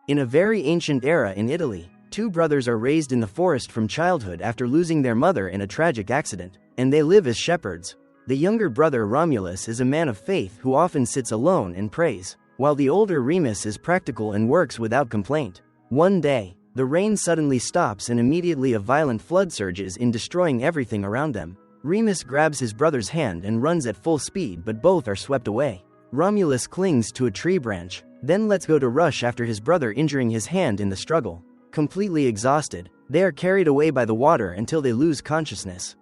In a very ancient era in Italy, two brothers are raised in the forest from childhood after losing their mother in a tragic accident, and they live as shepherds. The younger brother Romulus is a man of faith who often sits alone and prays, while the older Remus is practical and works without complaint. One day, the rain suddenly stops and immediately a violent flood surges in, destroying everything around them. Remus grabs his brother's hand and runs at full speed, but both are swept away. Romulus clings to a tree branch, then lets go to rush after his brother, injuring his hand in the struggle. Completely exhausted, they are carried away by the water until they lose consciousness.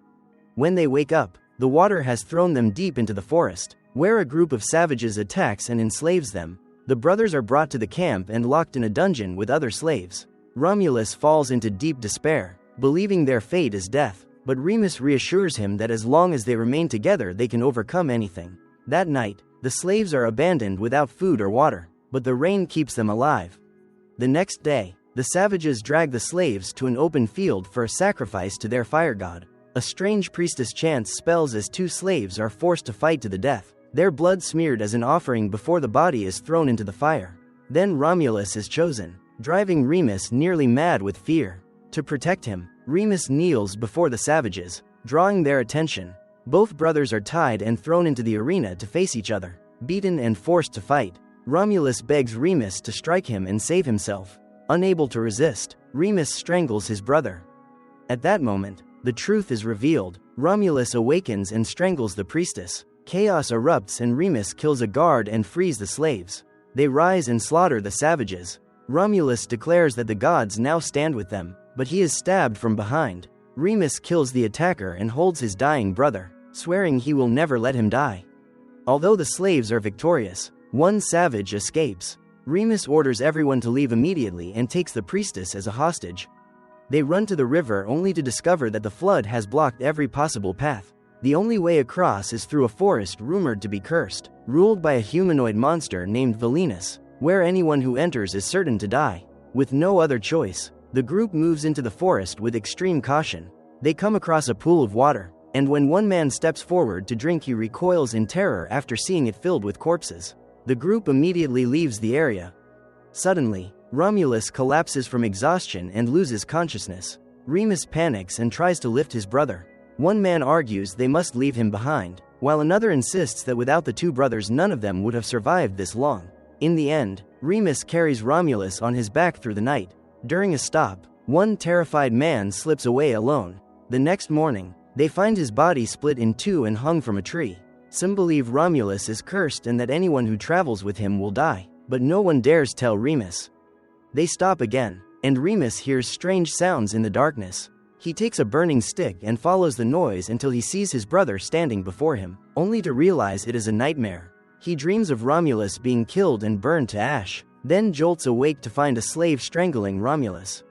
When they wake up, the water has thrown them deep into the forest, where a group of savages attacks and enslaves them. The brothers are brought to the camp and locked in a dungeon with other slaves. Romulus falls into deep despair, believing their fate is death, but Remus reassures him that as long as they remain together they can overcome anything. That night, the slaves are abandoned without food or water, but the rain keeps them alive. The next day, the savages drag the slaves to an open field for a sacrifice to their fire god. A strange priestess chants spells as two slaves are forced to fight to the death, their blood smeared as an offering before the body is thrown into the fire. Then Romulus is chosen, driving Remus nearly mad with fear. To protect him, Remus kneels before the savages, drawing their attention. Both brothers are tied and thrown into the arena to face each other, beaten and forced to fight. Romulus begs Remus to strike him and save himself. Unable to resist, Remus strangles his brother. At that moment, the truth is revealed. Romulus awakens and strangles the priestess. Chaos erupts and Remus kills a guard and frees the slaves. They rise and slaughter the savages. Romulus declares that the gods now stand with them, but he is stabbed from behind. Remus kills the attacker and holds his dying brother, swearing he will never let him die. Although the slaves are victorious, one savage escapes. Remus orders everyone to leave immediately and takes the priestess as a hostage. They run to the river only to discover that the flood has blocked every possible path. The only way across is through a forest rumored to be cursed, ruled by a humanoid monster named Valinus, where anyone who enters is certain to die. With no other choice, the group moves into the forest with extreme caution. They come across a pool of water, and when one man steps forward to drink, he recoils in terror after seeing it filled with corpses. The group immediately leaves the area. Suddenly, Romulus collapses from exhaustion and loses consciousness. Remus panics and tries to lift his brother. One man argues they must leave him behind, while another insists that without the two brothers none of them would have survived this long. In the end, Remus carries Romulus on his back through the night. During a stop, one terrified man slips away alone. The next morning, they find his body split in two and hung from a tree. Some believe Romulus is cursed and that anyone who travels with him will die, but no one dares tell Remus. They stop again, and Remus hears strange sounds in the darkness. He takes a burning stick and follows the noise until he sees his brother standing before him, only to realize it is a nightmare. He dreams of Romulus being killed and burned to ash, then jolts awake to find a slave strangling Romulus.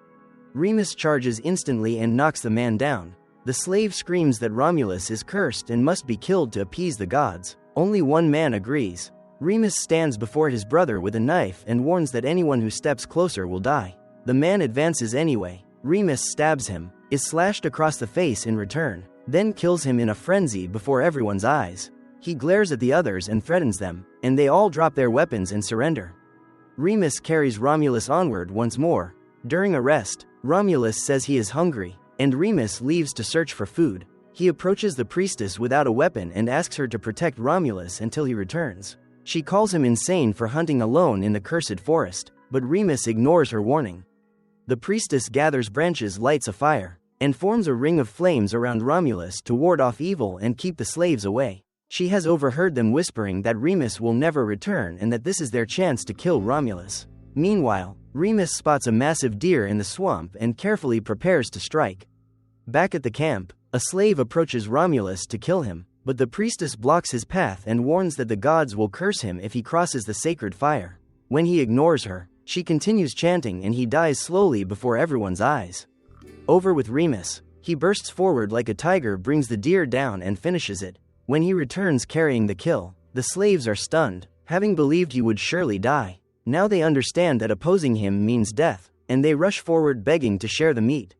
Remus charges instantly and knocks the man down. The slave screams that Romulus is cursed and must be killed to appease the gods. Only one man agrees. Remus stands before his brother with a knife and warns that anyone who steps closer will die. The man advances anyway. Remus stabs him, is slashed across the face in return, then kills him in a frenzy before everyone's eyes. He glares at the others and threatens them, and they all drop their weapons and surrender. Remus carries Romulus onward once more. During a rest, Romulus says he is hungry, and Remus leaves to search for food. He approaches the priestess without a weapon and asks her to protect Romulus until he returns. She calls him insane for hunting alone in the cursed forest, but Remus ignores her warning. The priestess gathers branches, lights a fire, and forms a ring of flames around Romulus to ward off evil and keep the slaves away. She has overheard them whispering that Remus will never return and that this is their chance to kill Romulus. Meanwhile, Remus spots a massive deer in the swamp and carefully prepares to strike. Back at the camp, a slave approaches Romulus to kill him, but the priestess blocks his path and warns that the gods will curse him if he crosses the sacred fire. When he ignores her, she continues chanting and he dies slowly before everyone's eyes. Over with Remus, he bursts forward like a tiger, brings the deer down and finishes it. When he returns carrying the kill, the slaves are stunned, having believed he would surely die. Now they understand that opposing him means death, and they rush forward begging to share the meat.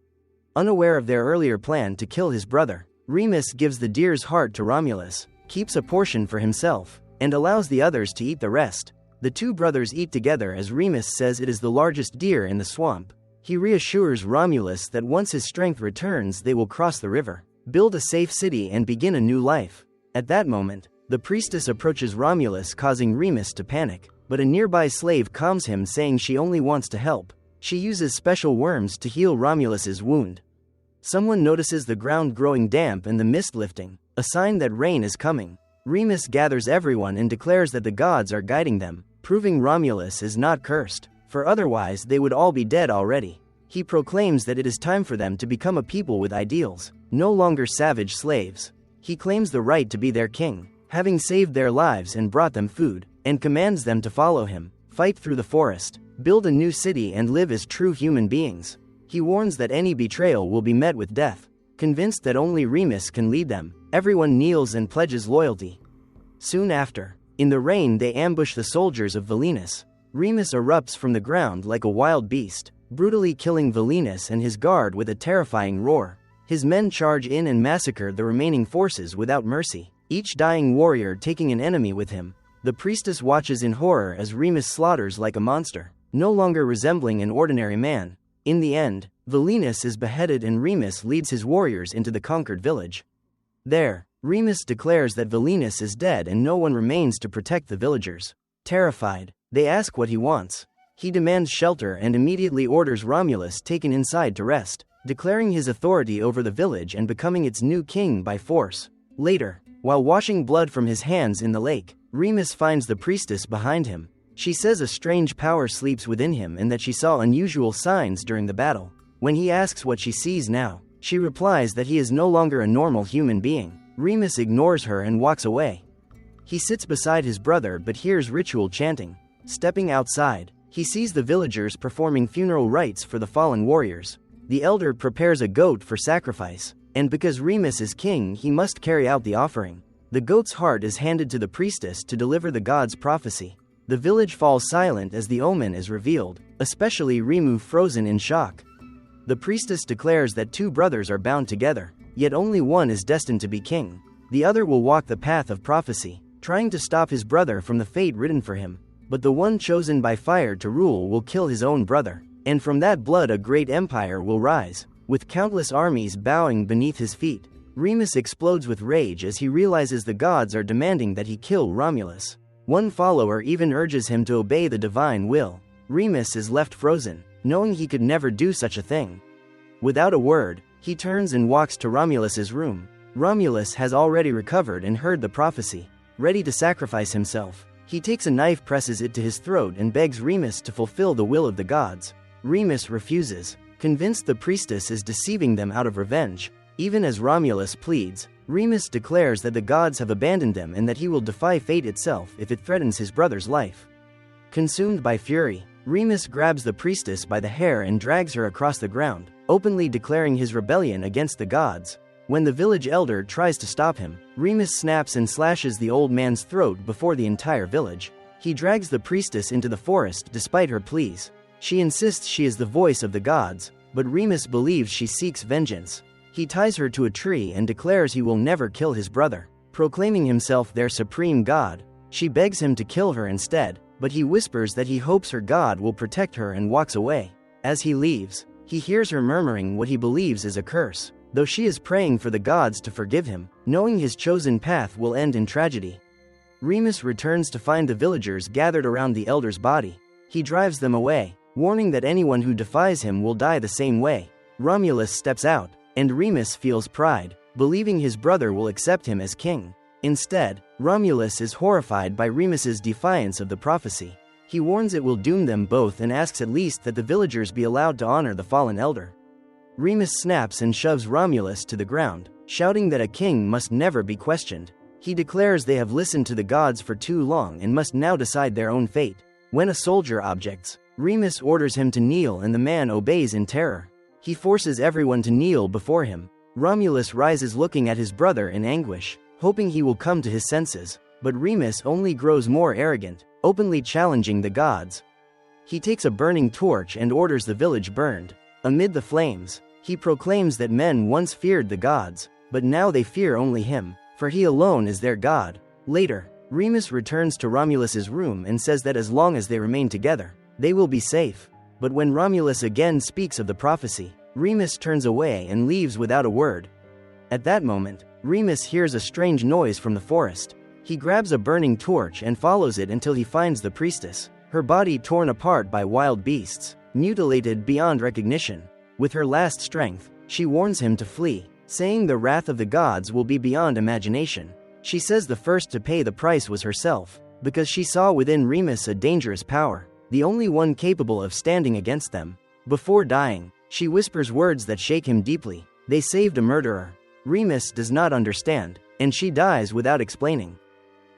Unaware of their earlier plan to kill his brother, Remus gives the deer's heart to Romulus, keeps a portion for himself, and allows the others to eat the rest. The two brothers eat together as Remus says it is the largest deer in the swamp. He reassures Romulus that once his strength returns they will cross the river, build a safe city and begin a new life. At that moment, the priestess approaches Romulus, causing Remus to panic, but a nearby slave calms him, saying she only wants to help. She uses special worms to heal Romulus's wound. Someone notices the ground growing damp and the mist lifting, a sign that rain is coming. Remus gathers everyone and declares that the gods are guiding them, proving Romulus is not cursed, for otherwise they would all be dead already. He proclaims that it is time for them to become a people with ideals, no longer savage slaves. He claims the right to be their king, having saved their lives and brought them food, and commands them to follow him, fight through the forest, build a new city and live as true human beings. He warns that any betrayal will be met with death. Convinced that only Remus can lead them, everyone kneels and pledges loyalty. Soon after, in the rain they ambush the soldiers of Velinus. Remus erupts from the ground like a wild beast, brutally killing Velinus and his guard with a terrifying roar. His men charge in and massacre the remaining forces without mercy, each dying warrior taking an enemy with him. The priestess watches in horror as Remus slaughters like a monster, no longer resembling an ordinary man. In the end, Velinus is beheaded and Remus leads his warriors into the conquered village. There, Remus declares that Velinus is dead and no one remains to protect the villagers. Terrified, they ask what he wants. He demands shelter and immediately orders Romulus taken inside to rest, declaring his authority over the village and becoming its new king by force. Later, while washing blood from his hands in the lake, Remus finds the priestess behind him. She says a strange power sleeps within him and that she saw unusual signs during the battle. When he asks what she sees now, she replies that he is no longer a normal human being. Remus ignores her and walks away. He sits beside his brother but hears ritual chanting. Stepping outside, he sees the villagers performing funeral rites for the fallen warriors. The elder prepares a goat for sacrifice, and because Remus is king, he must carry out the offering. The goat's heart is handed to the priestess to deliver the god's prophecy. The village falls silent as the omen is revealed, especially Remus frozen in shock. The priestess declares that two brothers are bound together, yet only one is destined to be king. The other will walk the path of prophecy, trying to stop his brother from the fate written for him. But the one chosen by fire to rule will kill his own brother, and from that blood a great empire will rise, with countless armies bowing beneath his feet. Remus explodes with rage as he realizes the gods are demanding that he kill Romulus. One follower even urges him to obey the divine will. Remus is left frozen, knowing he could never do such a thing. Without a word, he turns and walks to Romulus's room. Romulus has already recovered and heard the prophecy, ready to sacrifice himself. He takes a knife, presses it to his throat and begs Remus to fulfill the will of the gods. Remus refuses, convinced the priestess is deceiving them out of revenge. Even as Romulus pleads, Remus declares that the gods have abandoned them and that he will defy fate itself if it threatens his brother's life. Consumed by fury, Remus grabs the priestess by the hair and drags her across the ground, openly declaring his rebellion against the gods. When the village elder tries to stop him, Remus snaps and slashes the old man's throat before the entire village. He drags the priestess into the forest despite her pleas. She insists she is the voice of the gods, but Remus believes she seeks vengeance. He ties her to a tree and declares he will never kill his brother, proclaiming himself their supreme god. She begs him to kill her instead, but he whispers that he hopes her god will protect her and walks away. As he leaves, he hears her murmuring what he believes is a curse, though she is praying for the gods to forgive him, knowing his chosen path will end in tragedy. Remus returns to find the villagers gathered around the elder's body. He drives them away, warning that anyone who defies him will die the same way. Romulus steps out, and Remus feels pride, believing his brother will accept him as king. Instead, Romulus is horrified by Remus's defiance of the prophecy. He warns it will doom them both and asks at least that the villagers be allowed to honor the fallen elder. Remus snaps and shoves Romulus to the ground, shouting that a king must never be questioned. He declares they have listened to the gods for too long and must now decide their own fate. When a soldier objects, Remus orders him to kneel and the man obeys in terror. He forces everyone to kneel before him. Romulus rises looking at his brother in anguish, hoping he will come to his senses, but Remus only grows more arrogant, openly challenging the gods. He takes a burning torch and orders the village burned. Amid the flames, he proclaims that men once feared the gods, but now they fear only him, for he alone is their god. Later, Remus returns to Romulus's room and says that as long as they remain together, they will be safe. But when Romulus again speaks of the prophecy, Remus turns away and leaves without a word. At that moment, Remus hears a strange noise from the forest. He grabs a burning torch and follows it until he finds the priestess, her body torn apart by wild beasts, mutilated beyond recognition. With her last strength, she warns him to flee, saying the wrath of the gods will be beyond imagination. She says the first to pay the price was herself, because she saw within Remus a dangerous power, the only one capable of standing against them. Before dying, she whispers words that shake him deeply. They saved a murderer. Remus does not understand, and she dies without explaining.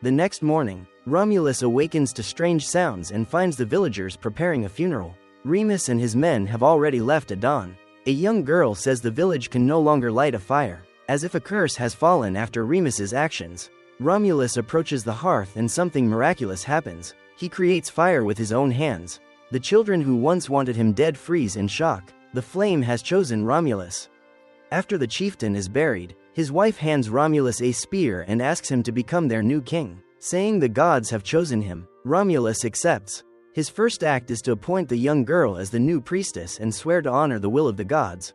The next morning, Romulus awakens to strange sounds and finds the villagers preparing a funeral. Remus and his men have already left at dawn. A young girl says the village can no longer light a fire, as if a curse has fallen after Remus's actions. Romulus approaches the hearth and something miraculous happens. He creates fire with his own hands. The children who once wanted him dead freeze in shock. The flame has chosen Romulus. After the chieftain is buried, his wife hands Romulus a spear and asks him to become their new king, saying the gods have chosen him. Romulus accepts. His first act is to appoint the young girl as the new priestess and swear to honor the will of the gods.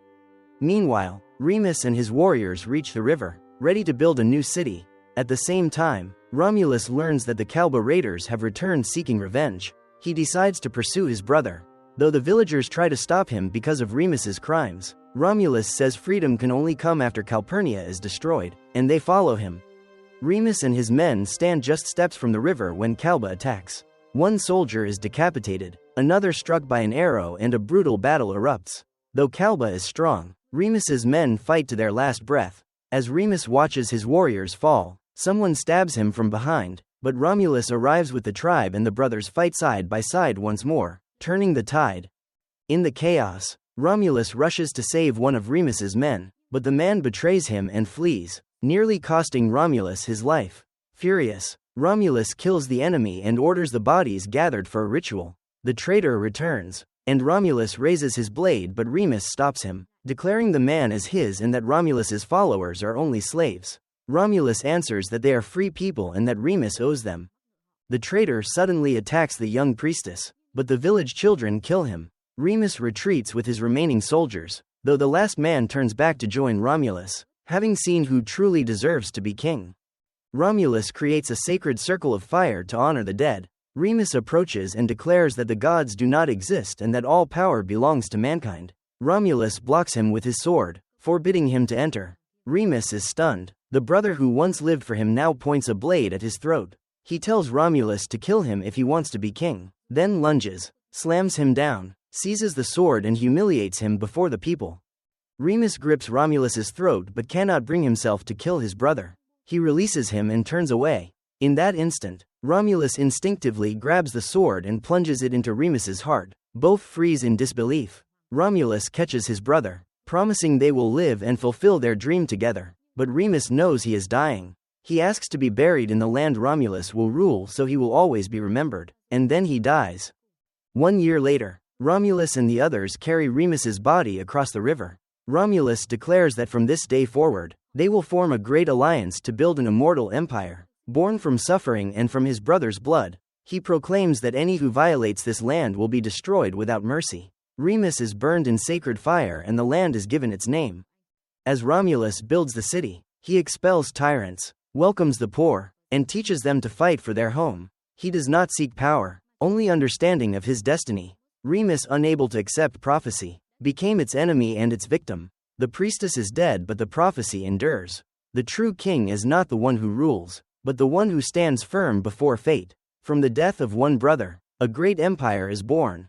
Meanwhile, Remus and his warriors reach the river, ready to build a new city. At the same time, Romulus learns that the Kalba raiders have returned seeking revenge. He decides to pursue his brother. Though the villagers try to stop him because of Remus's crimes, Romulus says freedom can only come after Calpurnia is destroyed, and they follow him. Remus and his men stand just steps from the river when Kalba attacks. One soldier is decapitated, another struck by an arrow, and a brutal battle erupts. Though Kalba is strong, Remus's men fight to their last breath. As Remus watches his warriors fall, someone stabs him from behind, but Romulus arrives with the tribe and the brothers fight side by side once more, turning the tide. In the chaos, Romulus rushes to save one of Remus's men, but the man betrays him and flees, nearly costing Romulus his life. Furious, Romulus kills the enemy and orders the bodies gathered for a ritual. The traitor returns, and Romulus raises his blade, but Remus stops him, declaring the man as his and that Romulus's followers are only slaves. Romulus answers that they are free people and that Remus owes them. The traitor suddenly attacks the young priestess, but the village children kill him. Remus retreats with his remaining soldiers, though the last man turns back to join Romulus, having seen who truly deserves to be king. Romulus creates a sacred circle of fire to honor the dead. Remus approaches and declares that the gods do not exist and that all power belongs to mankind. Romulus blocks him with his sword, forbidding him to enter. Remus is stunned. The brother who once lived for him now points a blade at his throat. He tells Romulus to kill him if he wants to be king, then lunges, slams him down, seizes the sword and humiliates him before the people. Remus grips Romulus's throat but cannot bring himself to kill his brother. He releases him and turns away. In that instant, Romulus instinctively grabs the sword and plunges it into Remus's heart. Both freeze in disbelief. Romulus catches his brother, promising they will live and fulfill their dream together. But Remus knows he is dying. He asks to be buried in the land Romulus will rule so he will always be remembered, and then he dies. 1 year later, Romulus and the others carry Remus's body across the river. Romulus declares that from this day forward, they will form a great alliance to build an immortal empire, born from suffering and from his brother's blood. He proclaims that any who violates this land will be destroyed without mercy. Remus is burned in sacred fire and the land is given its name. As Romulus builds the city, he expels tyrants, welcomes the poor, and teaches them to fight for their home. He does not seek power, only understanding of his destiny. Remus, unable to accept prophecy, became its enemy and its victim. The priestess is dead but the prophecy endures. The true king is not the one who rules, but the one who stands firm before fate. From the death of one brother, a great empire is born.